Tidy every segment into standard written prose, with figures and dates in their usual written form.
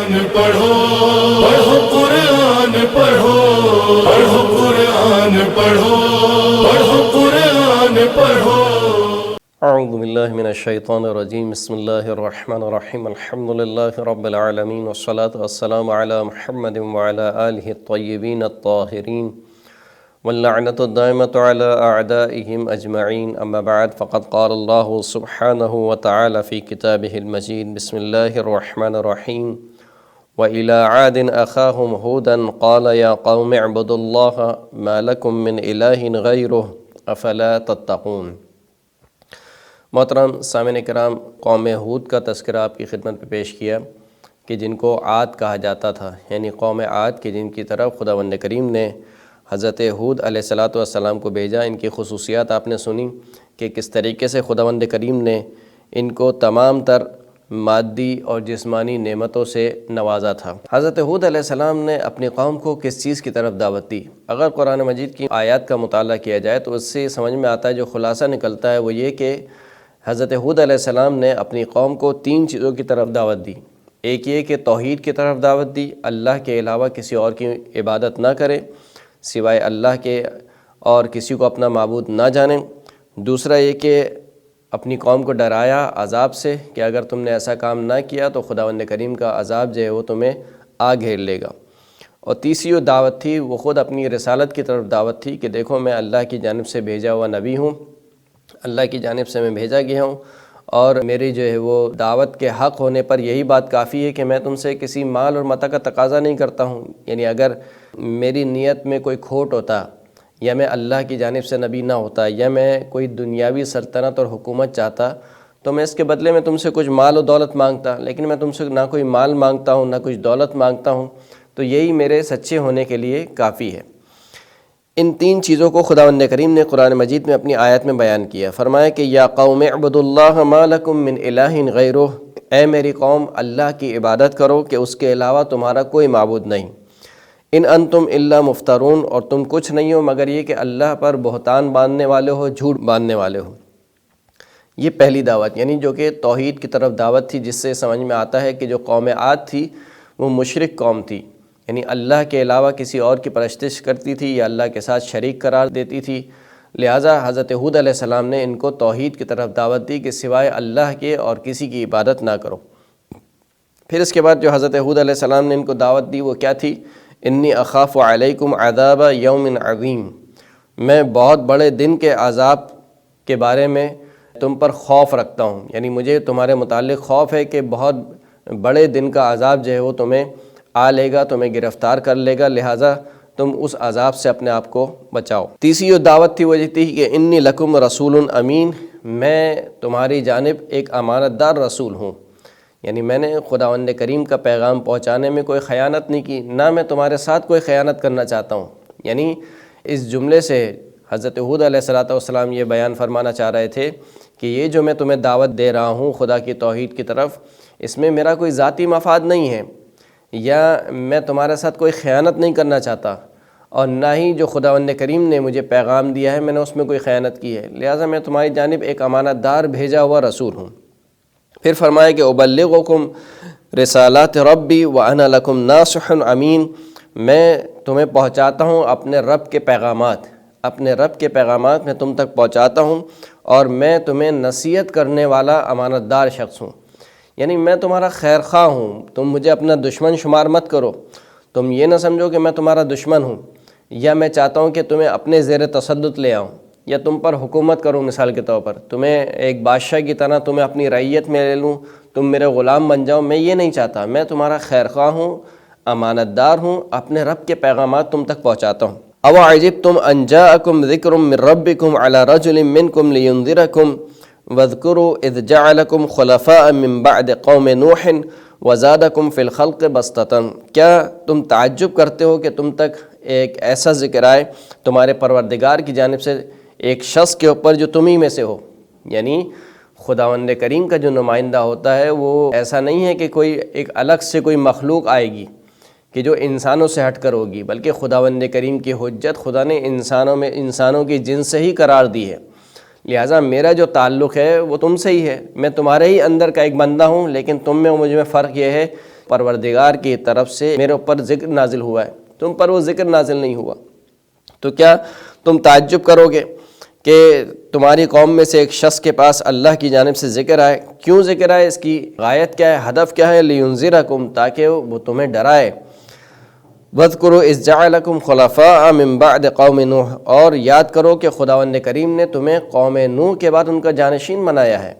پڑھو پڑھو قرآن پڑھو پڑھو قرآن پڑھو پڑھو قرآن پڑھو۔ اعوذ باللہ من الشیطان الرجیم، بسم اللہ الرحمن الرحیم، الحمد للہ رب العالمین، والصلاة والسلام علی محمد وعلی آلہ الطیبین الطاہرین، واللعنۃ الدائمۃ علی اعدائہم اجمعین، اما بعد فقد قال اللہ سبحانہ وتعالی فی کتابہ المجید، بسم اللہ الرحمن الرحیم، وَإِلَىٰ عَادٍ أَخَاهُمْ هُودًا قَالَ يَا قَوْمِ اعْبُدُوا اللَّهَ مَا لَكُم مِّنْ إِلَٰهٍ غَيْرُهُ أَفَلَا تَتَّقُونَ۔ محترم سامعین کرام، قوم ہود کا تذکرہ آپ کی خدمت میں پیش کیا کہ جن کو عاد کہا جاتا تھا، یعنی قوم عاد کے جن کی طرف خداوند کریم نے حضرت ہود علیہ السلام کو بھیجا۔ ان کی خصوصیات آپ نے سنی کہ کس طریقے سے خداوند کریم نے ان کو تمام تر مادی اور جسمانی نعمتوں سے نوازا تھا۔ حضرت ہود علیہ السلام نے اپنی قوم کو کس چیز کی طرف دعوت دی؟ اگر قرآن مجید کی آیات کا مطالعہ کیا جائے تو اس سے سمجھ میں آتا ہے، جو خلاصہ نکلتا ہے وہ یہ کہ حضرت ہود علیہ السلام نے اپنی قوم کو 3 چیزوں کی طرف دعوت دی۔ ایک یہ کہ توحید کی طرف دعوت دی، اللہ کے علاوہ کسی اور کی عبادت نہ کرے، سوائے اللہ کے اور کسی کو اپنا معبود نہ جانیں۔ دوسرا یہ کہ اپنی قوم کو ڈرایا عذاب سے کہ اگر تم نے ایسا کام نہ کیا تو خداوند کریم کا عذاب جو ہے وہ تمہیں آ گھیر لے گا۔ اور تیسری جو دعوت تھی وہ خود اپنی رسالت کی طرف دعوت تھی کہ دیکھو میں اللہ کی جانب سے بھیجا ہوا نبی ہوں، اللہ کی جانب سے میں بھیجا گیا ہوں، اور میری جو ہے وہ دعوت کے حق ہونے پر یہی بات کافی ہے کہ میں تم سے کسی مال اور متاع کا تقاضا نہیں کرتا ہوں۔ یعنی اگر میری نیت میں کوئی کھوٹ ہوتا، یا میں اللہ کی جانب سے نبی نہ ہوتا، یا میں کوئی دنیاوی سلطنت اور حکومت چاہتا تو میں اس کے بدلے میں تم سے کچھ مال و دولت مانگتا، لیکن میں تم سے نہ کوئی مال مانگتا ہوں نہ کچھ دولت مانگتا ہوں، تو یہی میرے سچے ہونے کے لیے کافی ہے۔ ان 3 چیزوں کو خداوند کریم نے قرآن مجید میں اپنی آیت میں بیان کیا۔ فرمایا کہ یا قوم اعبدوا اللہ ما لکم من الہ غیرہ، اے میری قوم اللہ کی عبادت کرو کہ اس کے علاوہ تمہارا کوئی معبود نہیں۔ ان انتم الا مفترون، اور تم کچھ نہیں ہو مگر یہ کہ اللہ پر بہتان باندھنے والے ہو، جھوٹ باندھنے والے ہو۔ یہ پہلی دعوت، یعنی جو کہ توحید کی طرف دعوت تھی، جس سے سمجھ میں آتا ہے کہ جو قوم عاد تھی وہ مشرک قوم تھی، یعنی اللہ کے علاوہ کسی اور کی پرستش کرتی تھی یا اللہ کے ساتھ شریک قرار دیتی تھی۔ لہٰذا حضرت ہود علیہ السلام نے ان کو توحید کی طرف دعوت دی کہ سوائے اللہ کے اور کسی کی عبادت نہ کرو۔ پھر اس کے بعد جو حضرت ہود علیہ السلام نے ان کو دعوت دی وہ کیا تھی؟ انی اخاف علیکم عذاب یوم عظیم، میں بہت بڑے دن کے عذاب کے بارے میں تم پر خوف رکھتا ہوں، یعنی مجھے تمہارے متعلق خوف ہے کہ بہت بڑے دن کا عذاب جو ہے وہ تمہیں آ لے گا، تمہیں گرفتار کر لے گا، لہٰذا تم اس عذاب سے اپنے آپ کو بچاؤ۔ تیسری جو دعوت تھی وہ یہ تھی کہ انی لکم رسول امین، میں تمہاری جانب ایک امانت دار رسول ہوں، یعنی میں نے خداوند کریم کا پیغام پہنچانے میں کوئی خیانت نہیں کی، نہ میں تمہارے ساتھ کوئی خیانت کرنا چاہتا ہوں۔ یعنی اس جملے سے حضرت ہود علیہ السلام یہ بیان فرمانا چاہ رہے تھے کہ یہ جو میں تمہیں دعوت دے رہا ہوں خدا کی توحید کی طرف، اس میں میرا کوئی ذاتی مفاد نہیں ہے، یا میں تمہارے ساتھ کوئی خیانت نہیں کرنا چاہتا، اور نہ ہی جو خداوند کریم نے مجھے پیغام دیا ہے میں نے اس میں کوئی خیانت کی ہے، لہٰذا میں تمہاری جانب ایک امانت دار بھیجا ہوا رسول ہوں۔ پھر فرمایا کہ ابلغکم رسالات ربی وانا لکم ناصح امین، میں تمہیں پہنچاتا ہوں اپنے رب کے پیغامات، اپنے رب کے پیغامات میں تم تک پہنچاتا ہوں، اور میں تمہیں نصیحت کرنے والا امانت دار شخص ہوں، یعنی میں تمہارا خیر خواہ ہوں، تم مجھے اپنا دشمن شمار مت کرو، تم یہ نہ سمجھو کہ میں تمہارا دشمن ہوں، یا میں چاہتا ہوں کہ تمہیں اپنے زیر تسلط لے آؤں یا تم پر حکومت کروں، مثال کے طور پر تمہیں ایک بادشاہ کی طرح تمہیں اپنی رعیت میں لے لوں، تم میرے غلام بن جاؤ، میں یہ نہیں چاہتا، میں تمہارا خیر خواہ ہوں، امانت دار ہوں، اپنے رب کے پیغامات تم تک پہنچاتا ہوں۔ او عجبتم ان جاءکم ذکر من ربکم علی رجل منکم لینذرکم واذکروا اذ جعلکم خلفاء من بعد قوم نوح وزادکم فی الخلق بسطۃ، کیا تم تعجب کرتے ہو کہ تم تک ایک ایسا ذکر آئے تمہارے پروردگار کی جانب سے ایک شخص کے اوپر جو تم ہی میں سے ہو؟ یعنی خداوند کریم کا جو نمائندہ ہوتا ہے وہ ایسا نہیں ہے کہ کوئی ایک الگ سے کوئی مخلوق آئے گی کہ جو انسانوں سے ہٹ کر ہوگی، بلکہ خداوند کریم کی حجت خدا نے انسانوں کی جنس سے ہی قرار دی ہے، لہٰذا میرا جو تعلق ہے وہ تم سے ہی ہے، میں تمہارے ہی اندر کا ایک بندہ ہوں، لیکن تم میں اور مجھ میں فرق یہ ہے پروردگار کی طرف سے میرے اوپر ذکر نازل ہوا ہے، تم پر وہ ذکر نازل نہیں ہوا، تو کیا تم تعجب کرو گے کہ تمہاری قوم میں سے ایک شخص کے پاس اللہ کی جانب سے ذکر آئے؟ کیوں ذکر آئے؟ اس کی غایت کیا ہے، ہدف کیا ہے؟ لِيُنذِرَكُمْ، تاکہ وہ تمہیں ڈرائے۔ وَاذْكُرُوا إِذْ جَعَلَكُمْ خُلَفَاءَ مِن بَعْدِ قَوْمِ نوح، اور یاد کرو کہ خداوند کریم نے تمہیں قوم نوح کے بعد ان کا جانشین بنایا ہے۔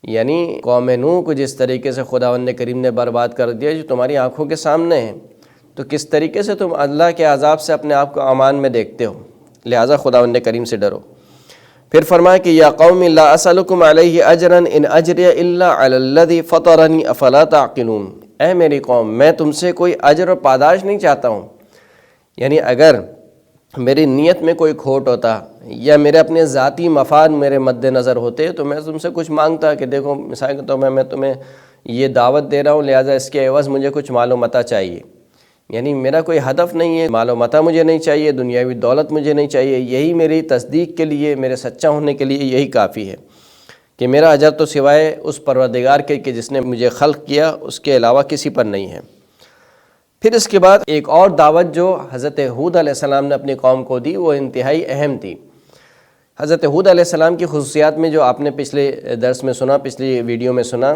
یعنی قوم نوح کو جس طریقے سے خداوند کریم نے برباد کر دیا جو تمہاری آنکھوں کے سامنے ہے، تو کس طریقے سے تم اللہ کے عذاب سے اپنے آپ کو امان میں دیکھتے ہو، لہٰذا خداوند کریم سے ڈرو۔ پھر فرمایا کہ یا قوم لا اسألکم علیہ اجرا ان اجری الا علی الذی فطرنی افلا تعقلون، اے میری قوم میں تم سے کوئی اجر و پاداش نہیں چاہتا ہوں، یعنی اگر میری نیت میں کوئی کھوٹ ہوتا یا میرے اپنے ذاتی مفاد میرے مد نظر ہوتے تو میں تم سے کچھ مانگتا کہ دیکھو مثال کے طور پر میں تمہیں یہ دعوت دے رہا ہوں، لہٰذا اس کے عوض مجھے کچھ مال و متاع چاہیے، یعنی میرا کوئی ہدف نہیں ہے، مال و متاع مجھے نہیں چاہیے، دنیاوی دولت مجھے نہیں چاہیے، یہی میری تصدیق کے لیے، میرے سچا ہونے کے لیے یہی کافی ہے کہ میرا اجر تو سوائے اس پروردگار کے کہ جس نے مجھے خلق کیا اس کے علاوہ کسی پر نہیں ہے۔ پھر اس کے بعد ایک اور دعوت جو حضرت ہود علیہ السلام نے اپنی قوم کو دی وہ انتہائی اہم تھی۔ حضرت ہود علیہ السلام کی خصوصیات میں جو آپ نے پچھلے درس میں سنا، پچھلی ویڈیو میں سنا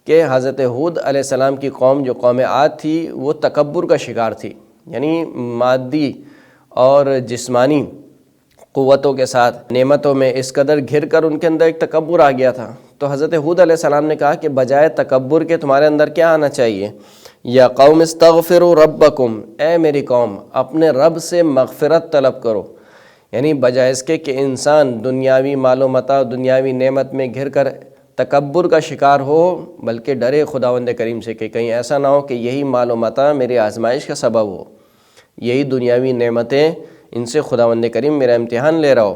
کہ حضرت ہود علیہ السلام کی قوم جو قوم عاد تھی وہ تکبر کا شکار تھی، یعنی مادی اور جسمانی قوتوں کے ساتھ نعمتوں میں اس قدر گھر کر ان کے اندر ایک تکبر آ گیا تھا۔ تو حضرت ہود علیہ السلام نے کہا کہ بجائے تکبر کے تمہارے اندر کیا آنا چاہیے؟ یا قوم استغفروا ربکم، اے میری قوم اپنے رب سے مغفرت طلب کرو، یعنی بجائے اس کے کہ انسان دنیاوی مال و متاع دنیاوی نعمت میں گھر کر تکبر کا شکار ہو، بلکہ ڈرے خداوند کریم سے کہ کہیں ایسا نہ ہو کہ یہی مال و متاع میری آزمائش کا سبب ہو، یہی دنیاوی نعمتیں ان سے خداوند کریم میرا امتحان لے رہا ہو۔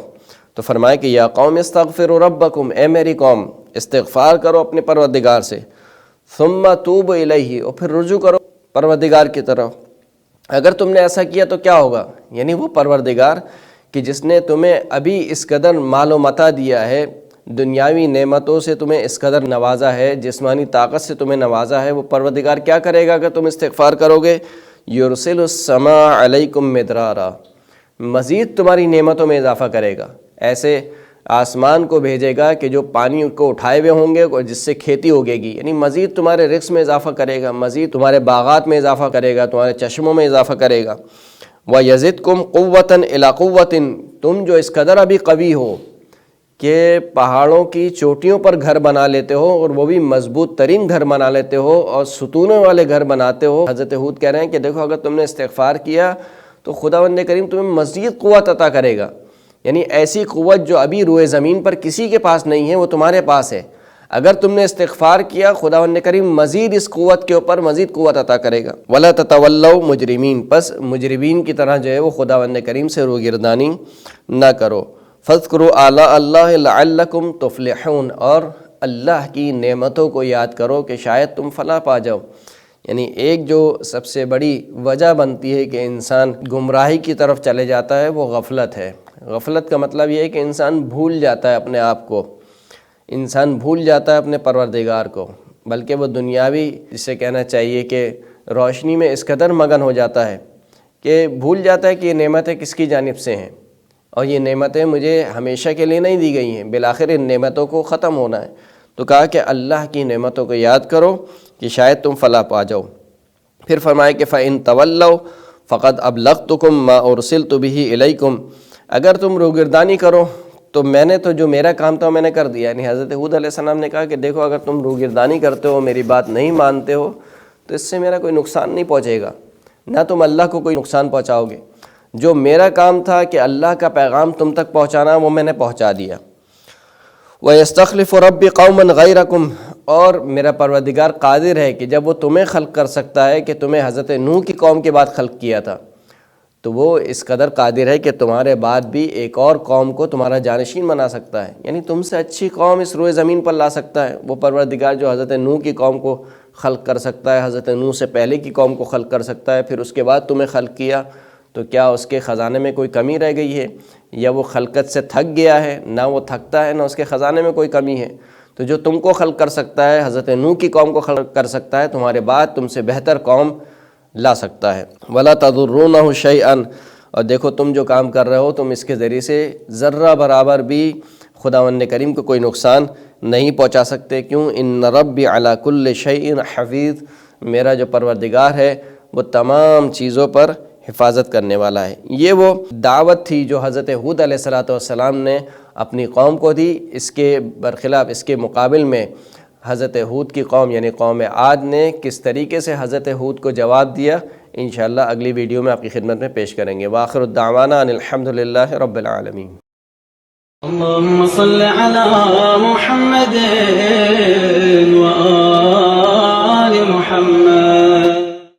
تو فرمایا کہ یا قوم استغفروا ربکم، اے میری قوم استغفار کرو اپنے پروردگار سے، ثم توبوا الیہ، اور پھر رجوع کرو پروردگار کی طرف۔ اگر تم نے ایسا کیا تو کیا ہوگا؟ یعنی وہ پروردگار کہ جس نے تمہیں ابھی اس قدر مال و متاع دیا ہے، دنیاوی نعمتوں سے تمہیں اس قدر نوازا ہے، جسمانی طاقت سے تمہیں نوازا ہے، وہ پروردگار کیا کرے گا اگر تم استغفار کرو گے؟ یرسل السماء علیکم مدرارا، مزید تمہاری نعمتوں میں اضافہ کرے گا، ایسے آسمان کو بھیجے گا کہ جو پانی کو اٹھائے ہوئے ہوں گے اور جس سے کھیتی ہوگے گی، یعنی مزید تمہارے رزق میں اضافہ کرے گا، مزید تمہارے باغات میں اضافہ کرے گا، تمہارے چشموں میں اضافہ کرے گا۔ وَيَزِدْكُمْ قُوَّةً إِلَىٰ قُوَّةٍ، تم جو اس قدر ابھی قوی ہو کہ پہاڑوں کی چوٹیوں پر گھر بنا لیتے ہو اور وہ بھی مضبوط ترین گھر بنا لیتے ہو اور ستونوں والے گھر بناتے ہو۔ حضرت ہود کہہ رہے ہیں کہ دیکھو اگر تم نے استغفار کیا تو خداوند کریم تمہیں مزید قوت عطا کرے گا، یعنی ایسی قوت جو ابھی روئے زمین پر کسی کے پاس نہیں ہے وہ تمہارے پاس ہے۔ اگر تم نے استغفار کیا خداوند کریم مزید اس قوت کے اوپر مزید قوت عطا کرے گا۔ وَلَا تَتَوَلَّوْا مُجْرِمِينَ، پس مجرمین کی طرح جو ہے وہ خداوند کریم سے روگردانی نہ کرو۔ فَاذْكُرُوا آلَاءَ اللَّهِ لَعَلَّكُمْ تُفْلِحُونَ، اور اللہ کی نعمتوں کو یاد کرو کہ شاید تم فلاح پا جاؤ۔ یعنی ایک جو سب سے بڑی وجہ بنتی ہے کہ انسان گمراہی کی طرف چلے جاتا ہے وہ غفلت ہے۔ غفلت کا مطلب یہ ہے کہ انسان بھول جاتا ہے اپنے آپ کو، انسان بھول جاتا ہے اپنے پروردگار کو، بلکہ وہ دنیاوی جسے کہنا چاہیے کہ روشنی میں اس قدر مگن ہو جاتا ہے کہ بھول جاتا ہے کہ یہ نعمتیں کس کی جانب سے ہیں اور یہ نعمتیں مجھے ہمیشہ کے لیے نہیں دی گئی ہیں، بالآخر ان نعمتوں کو ختم ہونا ہے۔ تو کہا کہ اللہ کی نعمتوں کو یاد کرو کہ شاید تم فلاح پا جاؤ۔ پھر فرمایا کہ فَإِن تَوَلَّوْا فَقَدْ أَبْلَغْتُكُم مَّا أُرْسِلْتُ بِهِ إِلَيْكُمْ، اگر تم روگردانی کرو تو میں نے تو جو میرا کام تھا میں نے کر دیا۔ یعنی حضرت ہود علیہ السلام نے کہا کہ دیکھو اگر تم روگردانی کرتے ہو، میری بات نہیں مانتے ہو تو اس سے میرا کوئی نقصان نہیں پہنچے گا، نہ تم اللہ کو کوئی نقصان پہنچاؤ گے۔ جو میرا کام تھا کہ اللہ کا پیغام تم تک پہنچانا وہ میں نے پہنچا دیا۔ وَيَسْتَخْلِفُ رَبِّي قَوْمًا غَيْرَكُمْ، اور میرا پروردگار قادر ہے کہ جب وہ تمہیں خلق کر سکتا ہے کہ تمہیں حضرت نوح کی قوم کے بعد خلق کیا تھا تو وہ اس قدر قادر ہے کہ تمہارے بعد بھی ایک اور قوم کو تمہارا جانشین بنا سکتا ہے، یعنی تم سے اچھی قوم اس روئے زمین پر لا سکتا ہے۔ وہ پروردگار جو حضرت نوح کی قوم کو خلق کر سکتا ہے، حضرت نوح سے پہلے کی قوم کو خلق کر سکتا ہے، پھر اس کے بعد تمہیں خلق کیا، تو کیا اس کے خزانے میں کوئی کمی رہ گئی ہے؟ یا وہ خلقت سے تھک گیا ہے؟ نہ وہ تھکتا ہے نہ اس کے خزانے میں کوئی کمی ہے۔ تو جو تم کو خلق کر سکتا ہے، حضرت نوح کی قوم کو خلق کر سکتا ہے، تمہارے بعد تم سے بہتر قوم لا سکتا ہے۔ وَلَا تَضُرُّونَهُ شَيْئًا، اور دیکھو تم جو کام کر رہے ہو تم اس کے ذریعے سے ذرہ برابر بھی خداوند کریم کو کوئی نقصان نہیں پہنچا سکتے۔ کیوں؟ ان ربی علی کل شیء حفیظ، میرا جو پروردگار ہے وہ تمام چیزوں پر حفاظت کرنے والا ہے۔ یہ وہ دعوت تھی جو حضرت ہود علیہ السلام نے اپنی قوم کو دی۔ اس کے برخلاف، اس کے مقابل میں حضرت ہود کی قوم یعنی قوم عاد نے کس طریقے سے حضرت ہود کو جواب دیا، انشاءاللہ اگلی ویڈیو میں آپ کی خدمت میں پیش کریں گے۔ وآخر الدعوانا ان الحمدللہ رب العالمین۔ اللهم صل على محمد وآل محمد